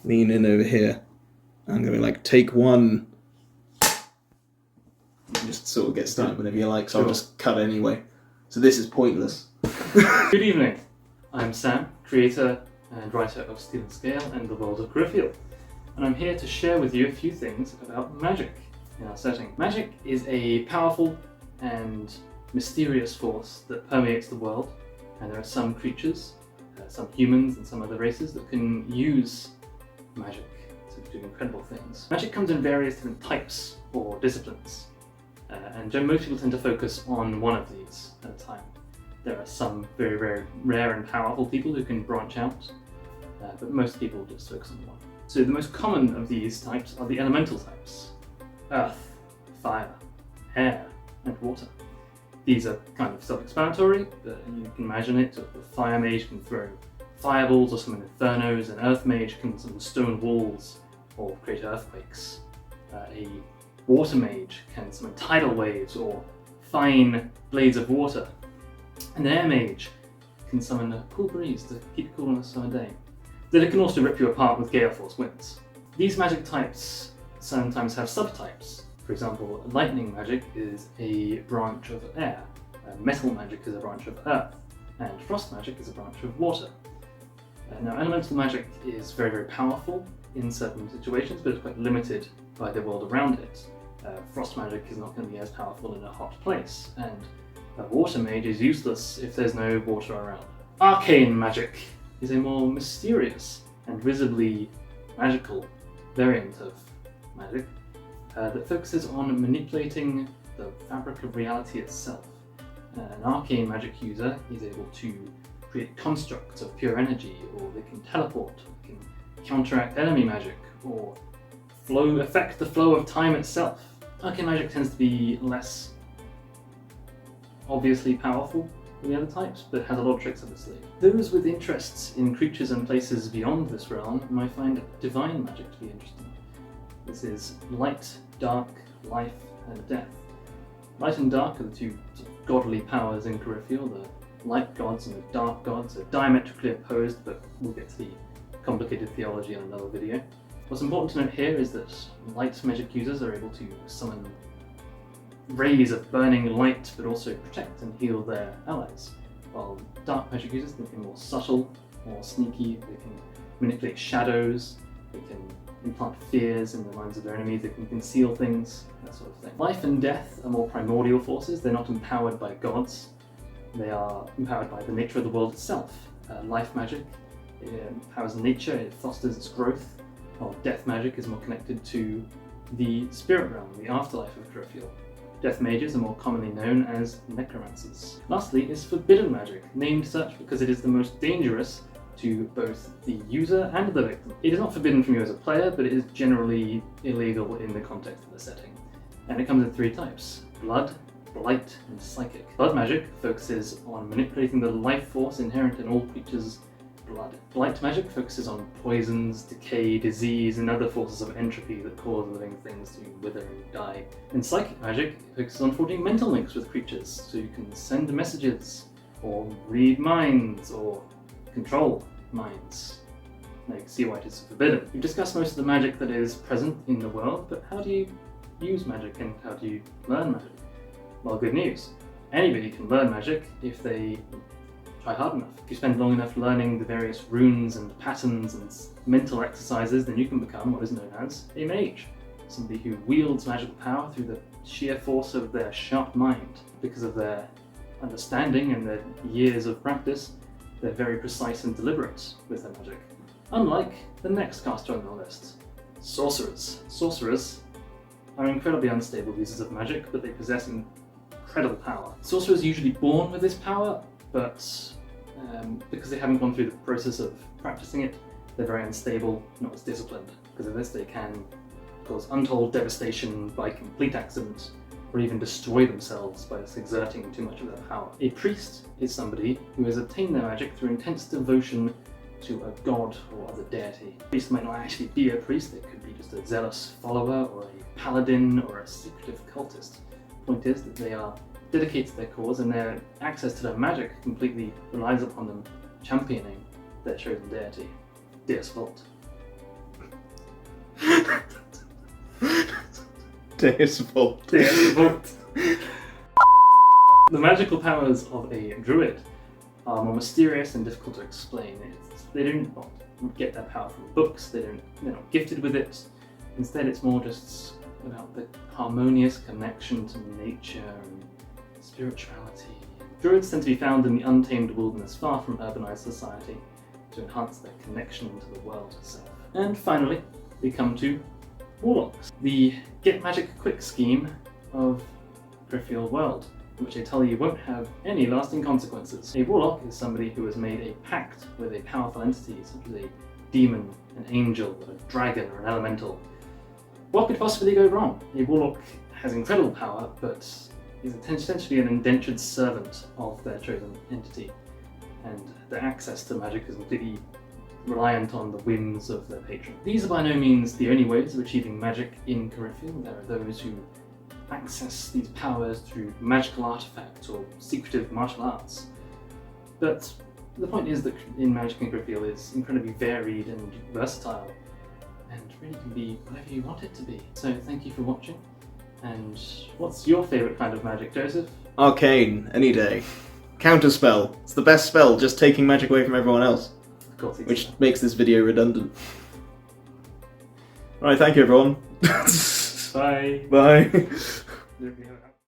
lean in over here. I'm going to like take one. You just sort of get started whenever you like, so I'll just cut anyway. So this is pointless. Good evening. I'm Sam, creator and writer of Steel and Scale and the World of Griffield, and I'm here to share with you a few things about magic in our setting. Magic is a powerful and mysterious force that permeates the world, and there are some creatures, some humans and some other races that can use magic to do incredible things. Magic comes in various different types or disciplines, and most people tend to focus on one of these at a time. There are some very, very rare and powerful people who can branch out, but most people just focus on one. So the most common of these types are the elemental types: earth, fire, air, and water. These are kind of self-explanatory, but you can imagine it. The fire mage can throw fireballs or summon infernos, an earth mage can summon stone walls or create earthquakes. A water mage can summon tidal waves or fine blades of water. An air mage can summon a cool breeze to keep you cool on a summer day. Then it can also rip you apart with gale force winds. These magic types sometimes have subtypes. For example, lightning magic is a branch of air, metal magic is a branch of earth, and frost magic is a branch of water. Now, elemental magic is very, very powerful in certain situations, but it's quite limited by the world around it. Frost magic is not going to be as powerful in a hot place, and a water mage is useless if there's no water around. Arcane magic is a more mysterious and visibly magical variant of magic that focuses on manipulating the fabric of reality itself. An arcane magic user is able to create constructs of pure energy, or they can teleport, or they can counteract enemy magic, or affect the flow of time itself. Arcane magic tends to be less obviously powerful than the other types, but has a lot of tricks up its sleeve. Those with interests in creatures and places beyond this realm might find divine magic to be interesting. This is light, dark, life, and death. Light and dark are the two godly powers in Griffield. The light gods and the dark gods are diametrically opposed, but we'll get to the complicated theology in another video. What's important to note here is that light magic users are able to summon rays of burning light, but also protect and heal their allies, while dark magic users can be more subtle, more sneaky. They can manipulate shadows, they can implant fears in the minds of their enemies, they can conceal things, that sort of thing. Life and death are more primordial forces. They're not empowered by gods, they are empowered by the nature of the world itself. Life magic empowers nature, it fosters its growth, while death magic is more connected to the spirit realm, the afterlife of Griffield. Death mages are more commonly known as necromancers. Lastly is forbidden magic, named such because it is the most dangerous to both the user and the victim. It is not forbidden from you as a player, but it is generally illegal in the context of the setting. And it comes in three types: blood, blight, and psychic. Blood magic focuses on manipulating the life force inherent in all creatures' blood. Blight magic focuses on poisons, decay, disease, and other forces of entropy that cause living things to wither and die. And psychic magic focuses on forging mental links with creatures, so you can send messages, or read minds, or control minds. Now you can see why it is forbidden. We've discussed most of the magic that is present in the world, but how do you use magic and how do you learn magic? Well, good news. Anybody can learn magic if they try hard enough. If you spend long enough learning the various runes and patterns and mental exercises, then you can become what is known as a mage. Somebody who wields magical power through the sheer force of their sharp mind. Because of their understanding and their years of practice, they're very precise and deliberate with their magic. Unlike the next caster on the list, sorcerers. Sorcerers are incredibly unstable users of magic, but they possess incredible power. Sorcerers are usually born with this power, but because they haven't gone through the process of practicing it, they're very unstable, not as disciplined. Because of this, they can cause untold devastation by complete accident, or even destroy themselves by exerting too much of their power. A priest is somebody who has obtained their magic through intense devotion to a god or other deity. A priest might not actually be a priest, they could be just a zealous follower, or a paladin, or a secretive cultist. The point is that they are dedicated to their cause, and their access to their magic completely relies upon them championing their chosen deity. Deus Vult. Deus Vult. Deus Vult. The magical powers of a druid are more mysterious and difficult to explain. They don't get their power from books, they're not gifted with it. Instead, it's more just about the harmonious connection to nature and spirituality. Druids tend to be found in the untamed wilderness far from urbanized society to enhance their connection to the world itself. And finally, we come to warlocks. The get magic quick scheme of Griffield World, in which they tell you won't have any lasting consequences. A warlock is somebody who has made a pact with a powerful entity, such as a demon, an angel, a dragon, or an elemental. What could possibly go wrong? A warlock has incredible power, but is essentially an indentured servant of their chosen entity, and their access to magic is completely reliant on the whims of their patron. These are by no means the only ways of achieving magic in Corinthia. There are those who access these powers through magical artifacts or secretive martial arts. But the point is that in Magic in Griffield is incredibly varied and versatile, and really can be whatever you want it to be. So thank you for watching, and what's your favourite kind of magic, Joseph? Arcane, any day. Counterspell. It's the best spell, just taking magic away from everyone else. Of course, Which makes this video redundant. Alright, thank you everyone. Bye. Bye.